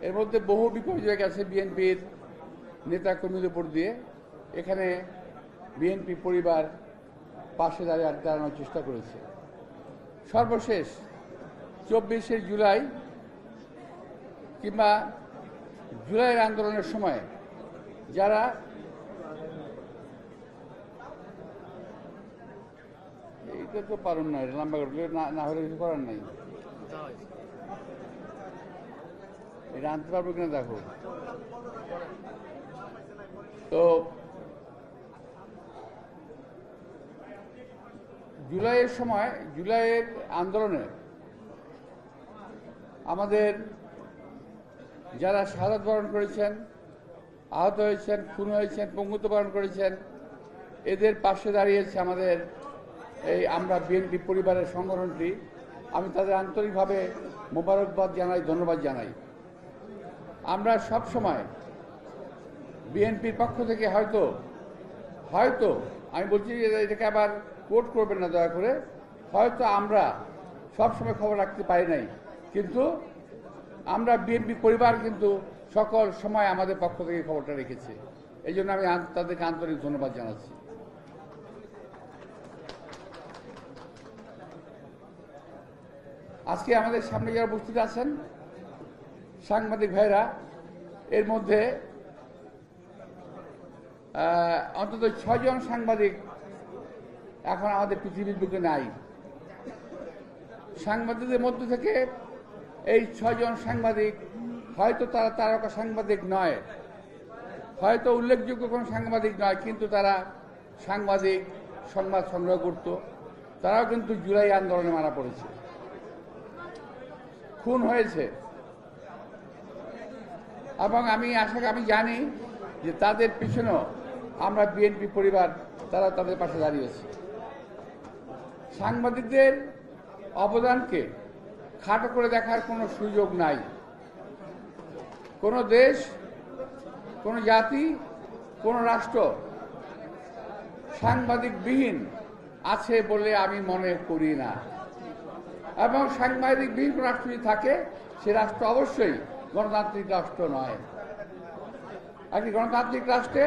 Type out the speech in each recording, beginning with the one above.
এর মধ্যে বহু বিপর্যয় গেছে বিএনপির নেতাকর্মীদের উপর দিয়ে। এখানে বিএনপি পরিবার পাশে দাঁড়ানোর চেষ্টা করেছে। সর্বশেষ 24শে জুলাই কিংবা জুলাইয়ের আন্দোলনের সময় যারা এইটা তো পারুন না, লম্বা করলে না হলে কিছু করার নাই। এটা আনতে পারবো কিনা দেখো। তো জুলাইয়ের সময়, জুলাইয়ের আন্দোলনে আমাদের যারা শাহাদাত বরণ করেছেন, আহত হয়েছেন, খুন হয়েছেন, পঙ্গুত্ব বরণ করেছেন, এদের পাশে দাঁড়িয়েছে আমাদের এই আমরা বিএনপি পরিবারের সংগঠনটি। আমি তাদের আন্তরিকভাবে মোবারকবাদ জানাই, ধন্যবাদ জানাই। আমরা সব সময় বিএনপির পক্ষ থেকে হয়তো আমি বলছি এটাকে আবার কোট করবেন না দয়া করে, হয়তো আমরা সবসময় খবর রাখতে পারি নাই, কিন্তু আমরা বিএনপি পরিবার কিন্তু সকল সময় আমাদের পক্ষ থেকে খবরটা রেখেছে। এই জন্য আমি তাদেরকে আন্তরিক ধন্যবাদ জানাচ্ছি। আজকে আমাদের সামনে যারা উপস্থিত আছেন সাংবাদিক ভাইরা, এর মধ্যে অন্তত 6 জন সাংবাদিক এখন আমাদের পৃথিবীর বুকে নাই। সাংবাদিকদের মধ্য থেকে এই 6 জন সাংবাদিক হয়তো তারা তারকা সাংবাদিক নয়, হয়তো উল্লেখযোগ্য কোনো সাংবাদিক নয়, কিন্তু তারা সাংবাদিক, সংবাদ সংগ্রহ করত। তারাও কিন্তু জুলাই আন্দোলনে মারা পড়েছে, খুন হয়েছে। এবং আমি জানি যে তাদের পিছনেও আমরা বিএনপি পরিবার তারা তাদের পাশে দাঁড়িয়েছে। সাংবাদিকদের অবদানকে খাটো করে দেখার কোনো সুযোগ নাই। কোনো দেশ, কোনো জাতি, কোনো রাষ্ট্র সাংবাদিকবিহীন আছে বলে আমি মনে করি না। এবং সাংবাদিকবিহীন কোনো রাষ্ট্র যদি থাকে, সে রাষ্ট্র অবশ্যই গণতান্ত্রিক রাষ্ট্র নয়। একটি গণতান্ত্রিক রাষ্ট্রে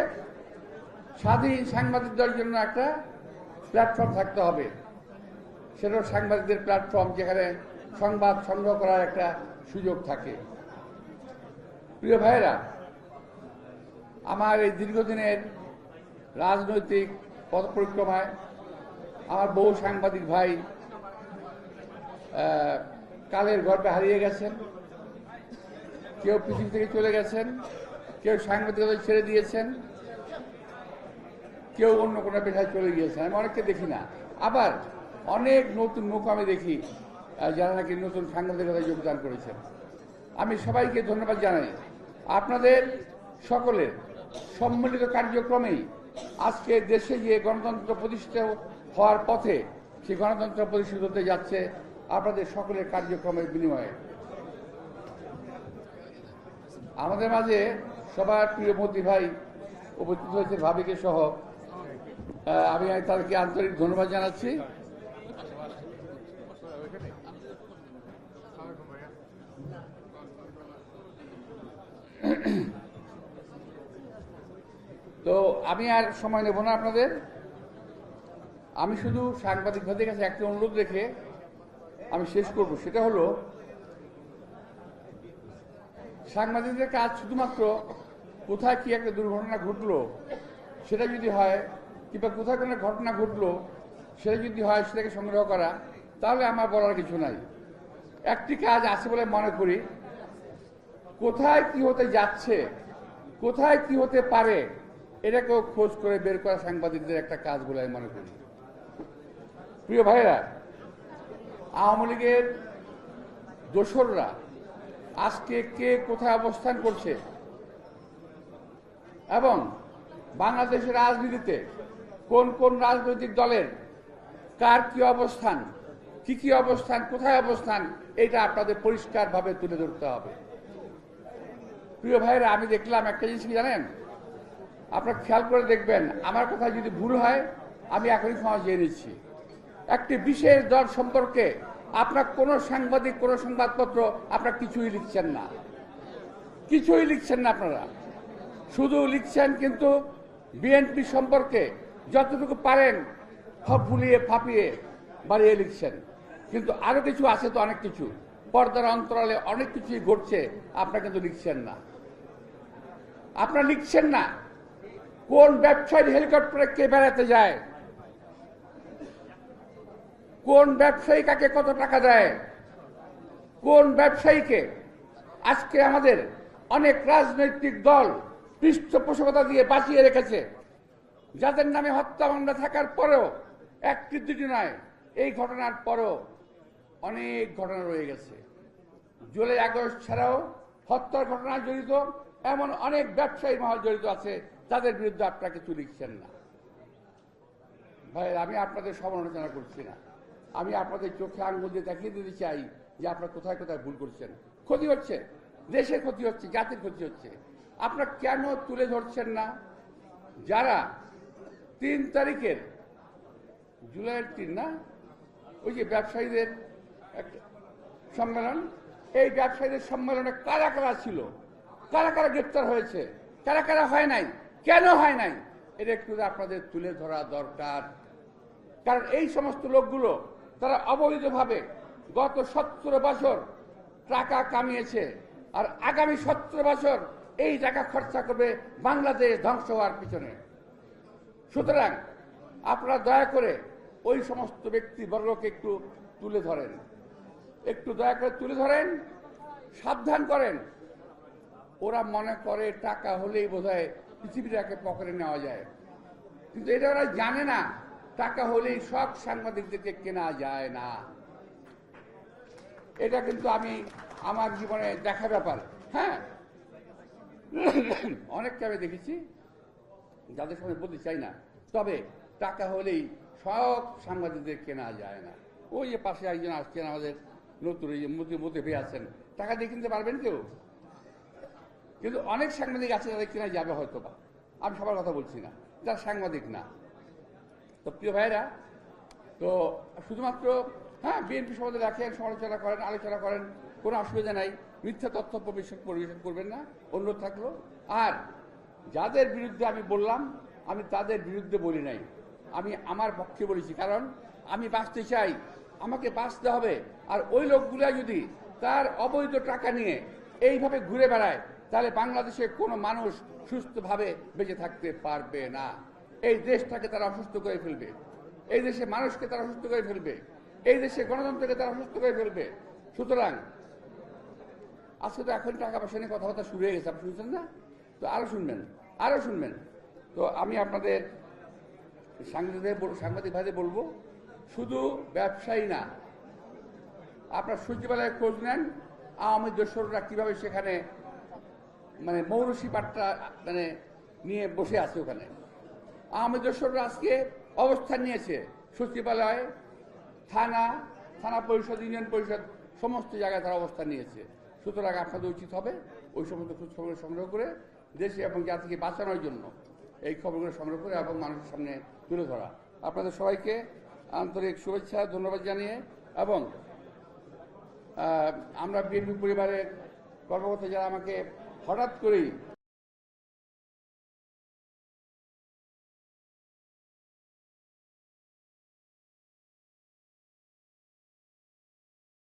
স্বাধীন সাংবাদিকদের জন্য একটা প্ল্যাটফর্ম থাকতে হবে। সেটাও সাংবাদিকদের প্ল্যাটফর্ম, যেখানে সংবাদ সংগ্রহ করার একটা সুযোগ থাকে। প্রিয় ভাইয়েরা, আমার এই দীর্ঘদিনের রাজনৈতিক পথ পরিক্রমায় আমার বহু সাংবাদিক ভাই কালের গর্ভে হারিয়ে গেছেন। কেউ পৃথিবী থেকে চলে গেছেন, কেউ সাংবাদিকতা ছেড়ে দিয়েছেন, কেউ অন্য কোনো পেশায় চলে গিয়েছেন। আমি অনেককে দেখি না। আবার অনেক নতুন মুখ আমি দেখি যারা নাকি নতুন সাংবাদিকতায় যোগদান করেছেন। আমি সবাইকে ধন্যবাদ জানাই। আপনাদের সকলের সম্মিলিত কার্যক্রমেই আজকে দেশে যে গণতন্ত্র প্রতিষ্ঠিত হওয়ার পথে, সেই গণতন্ত্র প্রতিষ্ঠিত হতে যাচ্ছে আপনাদের সকলের কার্যক্রমের বিনিময়ে। আমাদের মাঝে সবার প্রিয় মোদি ভাই উপস্থিত হয়েছে, ভাবিকে সহ। আমি তাদেরকে আন্তরিক ধন্যবাদ জানাচ্ছি। তো আমি আর সময় নেব না আপনাদের। আমি শুধু সাংবাদিক ভাইদের কাছে একটা অনুরোধ রেখে আমি শেষ করব। সেটা হলো, সাংবাদিকদের কাজ শুধুমাত্র কোথায় কি একটা দুর্ঘটনা ঘটলো সেটা যদি হয়, কিংবা কোথায় কোনো ঘটনা ঘটলো সেটা যদি হয়, সেটাকে সংগ্রহ করা, তাহলে আমার বলার কিছু নাই। একটি কাজ আছে বলে মনে করি, কোথায় কি হতে যাচ্ছে, কোথায় কি হতে পারে, এটাকেও খোঁজ করে বের করা সাংবাদিকদের একটা কাজ বলে আমি মনে করি। প্রিয় ভাইরা, আওয়ামী লীগের দোসররা আজকে কে কোথায় অবস্থান করছে এবং বাংলাদেশের রাজনীতিতে কোন কোন রাজনৈতিক দলের কার কি অবস্থান, কি অবস্থান, কোথায় অবস্থান, এটা আপনাদের পরিষ্কারভাবে তুলে ধরতে হবে। প্রিয় ভাইরা, আমি দেখলাম একটা জিনিস কি জানেন, আপনারা খেয়াল করে দেখবেন, আমার কথা যদি ভুল হয় আমি এখনই ক্ষমা চেয়ে নিচ্ছি। একটি বিশেষ দল সম্পর্কে আপনার কোনো সাংবাদিক, কোনো সংবাদপত্র আপনার কিছুই লিখছেন না। কিছুই লিখছেন না আপনারা, শুধু লিখছেন কিন্তু বিএনপি সম্পর্কে যতটুকু পারেন ফুলিয়ে ফাঁপিয়ে বাড়িয়ে লিখছেন, কিন্তু আরো কিছু আছে তো, অনেক কিছু পর্দার অন্তরালে অনেক কিছুই ঘটছে, আপনারা কিন্তু লিখছেন না। আপনারা লিখছেন না কোন ব্যবসায়ী হেলিকপ্টারে কে বেড়াতে যায়, কোন ব্যবসায়ী কাকে কত টাকা দেয়, কোন ব্যবসায়ীকে আজকে আমাদের অনেক রাজনৈতিক দল পৃষ্ঠপোষকতা দিয়ে বাঁচিয়ে রেখেছে, যাদের নামে হত্যা মামলা থাকার পরেও একটি দুটি নয়, এই ঘটনার পরও অনেক ঘটনা রয়ে গেছে। জুলাই আগস্ট ছাড়াও হত্যার ঘটনায় জড়িত এমন অনেক ব্যবসায়ী মহল জড়িত আছে, তাদের বিরুদ্ধে আপনারা কিছু লিখছেন না। ভাই, আমি আপনাদের সমালোচনা করছি না, আমি আপনাদের চোখে আঙুল দিয়ে দেখিয়ে দিতে চাই যে আপনারা কোথায় কোথায় ভুল করছেন। ক্ষতি হচ্ছে, দেশের ক্ষতি হচ্ছে, জাতির ক্ষতি হচ্ছে। আপনারা কেন তুলে ধরছেন না যারা 3 তারিখের জুলাইয়ের 3 না, ওই যে ব্যবসায়ীদের সম্মেলন, এই ব্যবসায়ীদের সম্মেলনে কারা কারা ছিল, কারা কারা গ্রেপ্তার হয়েছে, কারা কারা হয় নাই, কেন হয় নাই, এটা একটু আপনাদের তুলে ধরা দরকার। কারণ এই সমস্ত লোকগুলো তারা অবৈধভাবে গত 17 বছর টাকা কামিয়েছে, আর আগামী 17 বছর এই টাকা খরচা করবে বাংলাদেশ ধ্বংস হওয়ার পিছনে। সুতরাং আপনারা দয়া করে ওই সমস্ত ব্যক্তিবর্গকে একটু তুলে ধরেন, একটু দয়া করে তুলে ধরেন, সাবধান করেন। ওরা মনে করে টাকা হলেই বোধহয় পৃথিবীটাকে পকেটে নেওয়া যায়, কিন্তু এটা ওরা জানে না টাকা হলেই সব সাংবাদিকদেরকে কেনা যায় না। এটা কিন্তু আমি আমার জীবনে দেখা ব্যাপার। হ্যাঁ, অনেককে আমি দেখেছি যাদের সঙ্গে বলতে চাই না, তবে টাকা হলেই সব সাংবাদিকদের কেনা যায় না। ওই যে পাশে একজন আসছেন আমাদের নতুন, এই যে মধ্যে পেয়ে আছেন, টাকা দিয়ে কিনতে পারবেন কেউ? কিন্তু অনেক সাংবাদিক আছে যাদের কেনা যাবে হয়তো বা, আমি সবার কথা বলছি না, যারা সাংবাদিক না। তো প্রিয় ভাইরা, তো শুধুমাত্র হ্যাঁ বিএনপি সম্বন্ধে রাখেন, সমালোচনা করেন, আলোচনা করেন, কোনো অসুবিধা নাই, মিথ্যা তথ্য পরিবেশন করবেন না, অনুরোধ থাকলো। আর যাদের বিরুদ্ধে আমি বললাম, আমি তাদের বিরুদ্ধে বলি নাই, আমি আমার পক্ষে বলেছি, কারণ আমি বাঁচতে চাই, আমাকে বাঁচতে হবে। আর ওই লোকগুলা যদি তার অবৈধ টাকা নিয়ে এইভাবে ঘুরে বেড়ায়, তাহলে বাংলাদেশে কোনো মানুষ সুস্থভাবে বেঁচে থাকতে পারবে না। এই দেশটাকে তারা অসুস্থ করে ফেলবে, এই দেশে মানুষকে তারা অসুস্থ করে ফেলবে, এই দেশে গণতন্ত্রকে তারা অসুস্থ করে ফেলবে। সুতরাং আজকে তো এখন টাকা পয়সা নিয়ে কথাবার্তা শুরু হয়ে গেছে, আপনি শুনছেন না? তো আরো শুনবেন, আরো শুনবেন। তো আমি আপনাদের সাংবাদিক ভাইদের বলবো, শুধু ব্যবসায়ী না, আপনার সচিবালয়ে খোঁজ নেন আওয়ামী দোসররা কিভাবে সেখানে মানে মৌরসি পাট্টা মানে নিয়ে বসে আছে ওখানে। আওয়ামী দোসররা আজকে অবস্থান নিয়েছে সচিবালয়, থানা পরিষদ, ইউনিয়ন পরিষদ, সমস্ত জায়গায় তারা অবস্থান নিয়েছে। সুতরাং আপনাদের উচিত হবে ওই সমস্ত খোঁজখবর সংগ্রহ করে দেশে এবং জাতিকে বাঁচানোর জন্য এই খবরগুলো সংগ্রহ করে এবং মানুষের সামনে তুলে ধরা। আপনাদের সবাইকে আন্তরিক শুভেচ্ছা, ধন্যবাদ জানিয়ে, এবং আমরা বিএনপি পরিবারের কর্মকর্তা যারা আমাকে হঠাৎ করেই